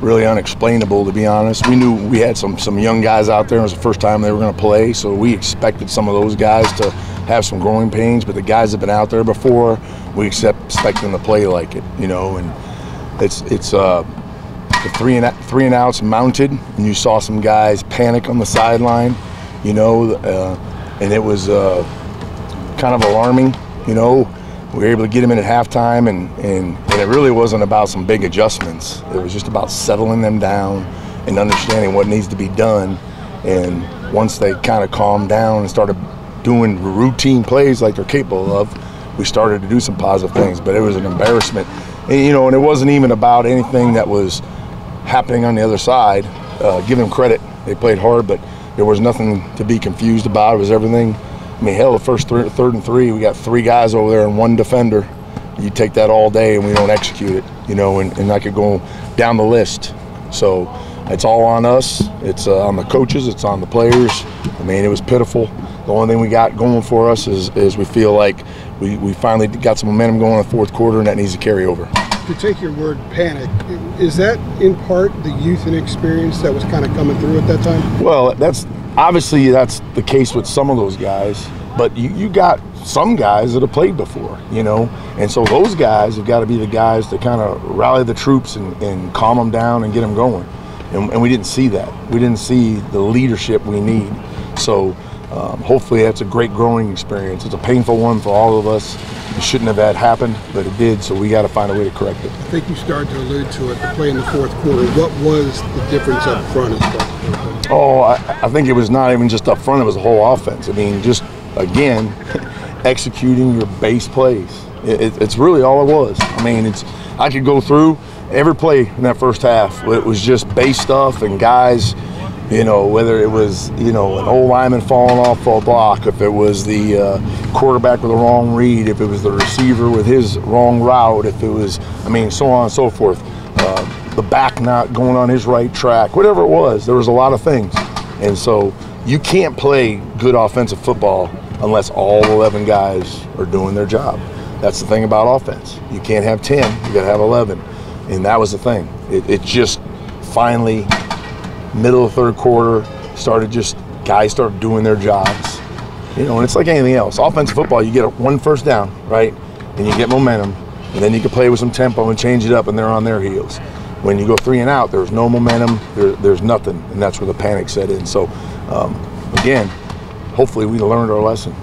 really unexplainable, to be honest. We knew we had some young guys out there. It was the first time they were going to play, so we expected some of those guys to have some growing pains. But the guys that have been out there before, we expect them to play like it, you know. And it's the three and outs mounted, and you saw some guys panic on the sideline, you know, and it was kind of alarming, you know. We were able to get them in at halftime, and it really wasn't about some big adjustments. It was just about settling them down and understanding what needs to be done. And once they kind of calmed down and started doing routine plays like they're capable of, we started to do some positive things. But it was an embarrassment, and, you know, and it wasn't even about anything that was happening on the other side. Give them credit; they played hard, but there was nothing to be confused about. It was everything. I mean, hell, the first third and three, we got 3 guys over there and 1 defender. You take that all day and we don't execute it, you know, and I could go down the list. So it's all on us. It's on the coaches. It's on the players. I mean, it was pitiful. The only thing we got going for us is we feel like we finally got some momentum going in the fourth quarter, and that needs to carry over. To take your word panic, is that in part the youth and experience that was kind of coming through at that time? Well, that's the case with some of those guys, but you got some guys that have played before, you know, and so those guys have got to be the guys to kind of rally the troops and calm them down and get them going, and we didn't see that. We didn't see the leadership we need. So hopefully that's a great growing experience. It's a painful one for all of us. It shouldn't have that happened, but it did, so we got to find a way to correct it. I think you started to allude to it, the play in the fourth quarter. What was the difference up front as far as? Oh, I think it was not even just up front, it was the whole offense. I mean, just, again, executing your base plays. It's really all it was. I mean, I could go through every play in that first half. It was just base stuff and guys, you know, whether it was, you know, an old lineman falling off for a block, if it was the quarterback with the wrong read, if it was the receiver with his wrong route, if it was, I mean, so on and so forth. The back not going on his right track, whatever it was, there was a lot of things. And so you can't play good offensive football unless all 11 guys are doing their job. That's the thing about offense. You can't have 10, you gotta have 11. And that was the thing. It just finally, middle of the third quarter, guys started doing their jobs. You know, and it's like anything else. Offensive football, you get one first down, right? And you get momentum, and then you can play with some tempo and change it up, and they're on their heels. When you go 3 and out, there's no momentum, there's nothing, and that's where the panic set in. So, again, hopefully we learned our lesson.